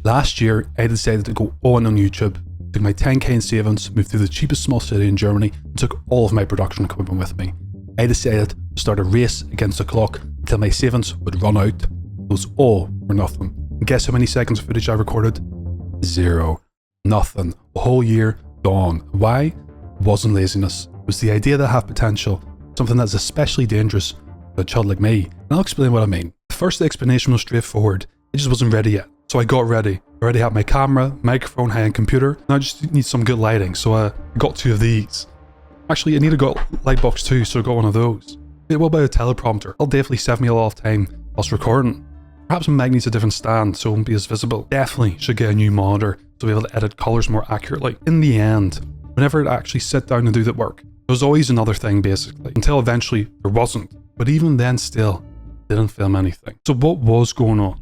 Last year, I decided to go all in on YouTube, took my 10k in savings, moved to the cheapest small city in Germany, and took all of my production equipment with me. I decided to start a race against the clock until my savings would run out. It was all or nothing. And guess how many seconds of footage I recorded? 0. Nothing. A whole year gone. Why? It wasn't laziness. It was the idea that I have potential, something that's especially dangerous for a child like me. And I'll explain what I mean. The first explanation was straightforward. I just wasn't ready yet. So I got ready. I already had my camera, microphone, high-end computer. Now I just need some good lighting, so I got 2 of these. Actually, I need to got Lightbox 2, so I got one of those. Yeah, what about a teleprompter? That'll definitely save me a lot of time whilst recording. Perhaps my mic needs a different stand so it won't be as visible. Definitely should get a new monitor to be able to edit colours more accurately. In the end, whenever I'd actually sit down and do the work, there was always another thing basically, until eventually there wasn't. But even then still, didn't film anything. So what was going on?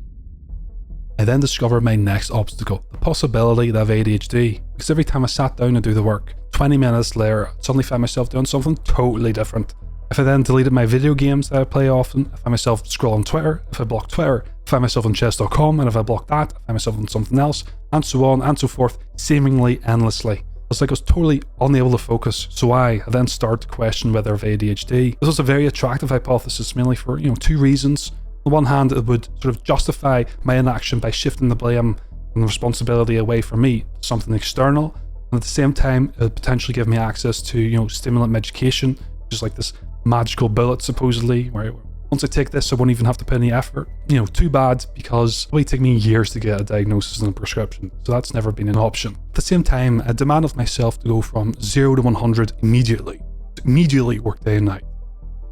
I then discovered my next obstacle, the possibility that I have ADHD, because every time I sat down to do the work, 20 minutes later, I suddenly found myself doing something totally different. If I then deleted my video games that I play often, I found myself scrolling Twitter. If I blocked Twitter, I found myself on chess.com, and if I blocked that, I found myself on something else, and so on and so forth, seemingly endlessly. It's like I was totally unable to focus, so I then started to question whether I have ADHD. This was a very attractive hypothesis, mainly for 2 reasons. On the one hand, it would sort of justify my inaction by shifting the blame and the responsibility away from me to something external, and at the same time, it would potentially give me access to stimulant medication, which is like this magical bullet supposedly, where once I take this, I won't even have to put any effort. Too bad, because it would take me years to get a diagnosis and a prescription, so that's never been an option. At the same time, I demand of myself to go from 0 to 100 immediately. Immediately work day and night.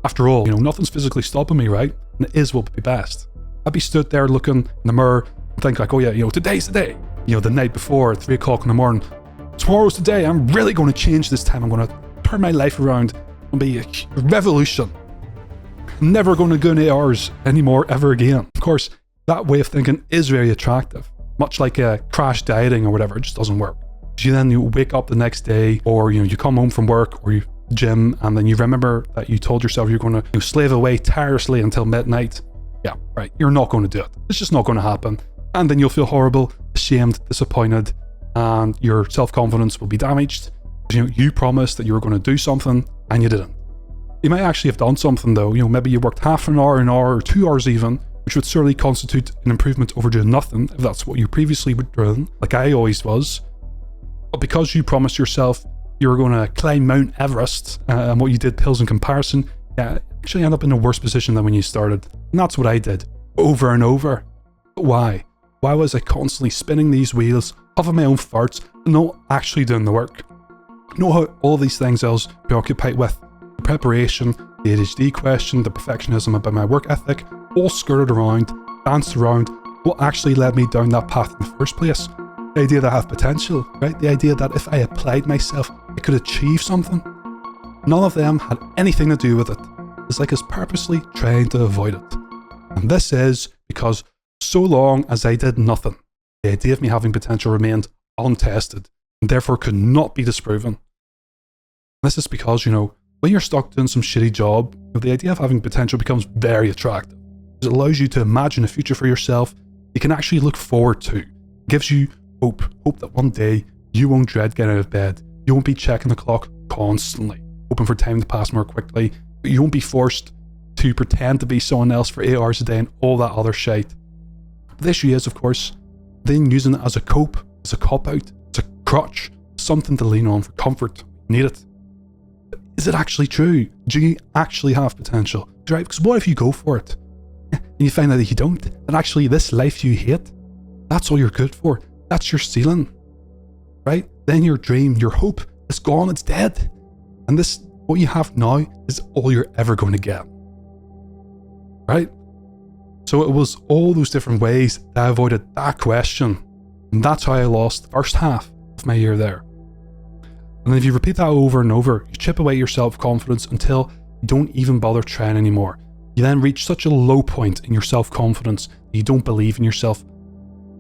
After all, nothing's physically stopping me, right? And it is what would be best. I'd be stood there looking in the mirror and think like, oh yeah, today's the day. The night before at 3 o'clock in the morning, tomorrow's the day. I'm really going to change this time. I'm going to turn my life around and be a revolution. I'm never going to go into hours anymore ever again. Of course, that way of thinking is very attractive. Much like a crash dieting or whatever, it just doesn't work. You wake up the next day, or you come home from work or you gym, and then you remember that you told yourself you're going to slave away tirelessly until midnight. Yeah, right. You're not going to do it. It's just not going to happen. And then you'll feel horrible, ashamed, disappointed, and your self-confidence will be damaged. You promised that you were going to do something and you didn't. You might actually have done something though. Maybe you worked half an hour, or 2 hours even, which would certainly constitute an improvement over doing nothing if that's what you previously were doing, like I always was. But because you promised yourself you were going to climb Mount Everest, and what you did pales in comparison, actually end up in a worse position than when you started. And that's what I did, over and over. But why? Why was I constantly spinning these wheels, puffing my own farts, and not actually doing the work? How all these things I was preoccupied with, the preparation, the ADHD question, the perfectionism about my work ethic, all skirted around, danced around what actually led me down that path in the first place. The idea that I have potential, right? The idea that if I applied myself, I could achieve something. None of them had anything to do with it. It's like I was purposely trying to avoid it. And this is because so long as I did nothing, the idea of me having potential remained untested, and therefore could not be disproven. This is because, when you're stuck doing some shitty job, the idea of having potential becomes very attractive. It allows you to imagine a future for yourself you can actually look forward to. It gives you hope that one day you won't dread getting out of bed. You won't be checking the clock constantly, hoping for time to pass more quickly. But you won't be forced to pretend to be someone else for 8 hours a day and all that other shite. But the issue is, of course, then using it as a cope, as a cop-out, as a crutch, something to lean on for comfort. You need it. But is it actually true? Do you actually have potential? Right? Because what if you go for it and you find out that you don't, and actually this life you hate, that's all you're good for. That's your ceiling, right? Then your dream, your hope is gone, it's dead. And this, what you have now, is all you're ever going to get, right? So it was all those different ways that I avoided that question. And that's how I lost the first half of my year there. And then if you repeat that over and over, you chip away your self-confidence until you don't even bother trying anymore. You then reach such a low point in your self-confidence that you don't believe in yourself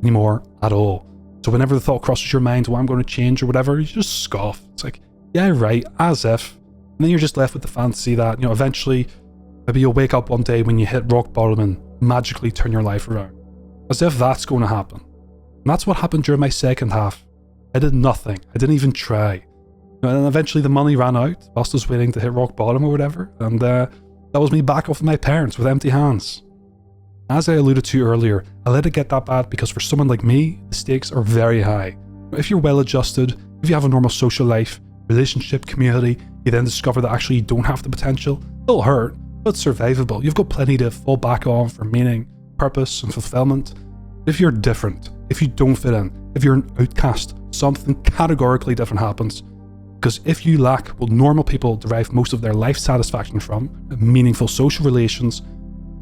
anymore at all. So whenever the thought crosses your mind, I'm going to change or whatever, you just scoff. It's like, yeah, right, as if. And then you're just left with the fantasy that, eventually, maybe you'll wake up one day when you hit rock bottom and magically turn your life around. As if that's going to happen. And that's what happened during my second half. I did nothing. I didn't even try. And then eventually the money ran out whilst I was waiting to hit rock bottom or whatever. And that was me back off my parents with empty hands. As I alluded to earlier, I let it get that bad because for someone like me, the stakes are very high. If you're well adjusted, if you have a normal social life, relationship, community, you then discover that actually you don't have the potential. It'll hurt, but it's survivable. You've got plenty to fall back on for meaning, purpose, and fulfillment. If you're different, if you don't fit in, if you're an outcast, something categorically different happens. Because if you lack what normal people derive most of their life satisfaction from, meaningful social relations,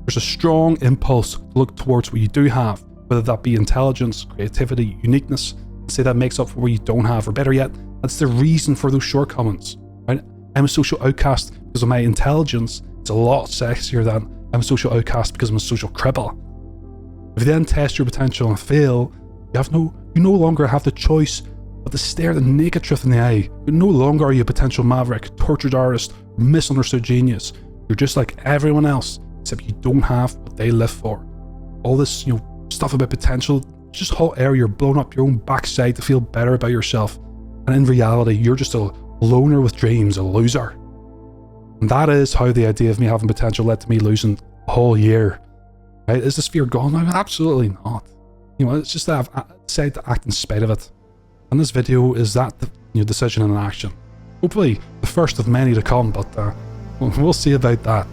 there's a strong impulse to look towards what you do have, whether that be intelligence, creativity, uniqueness, and say that makes up for what you don't have, or better yet, that's the reason for those shortcomings. Right? I'm a social outcast because of my intelligence. It's a lot sexier than I'm a social outcast because I'm a social cripple. If you then test your potential and fail, you no longer have the choice but to stare the naked truth in the eye. No longer are you a potential maverick, tortured artist, or misunderstood genius. You're just like everyone else, except you don't have what they live for. All this, stuff about potential, it's just hot air. You're blowing up your own backside to feel better about yourself. And in reality, you're just a loner with dreams, a loser. And that is how the idea of me having potential led to me losing a whole year. Right? Is this fear gone now? Absolutely not. It's just that I've decided to act in spite of it. And this video is that decision in action. Hopefully the first of many to come, but we'll see about that.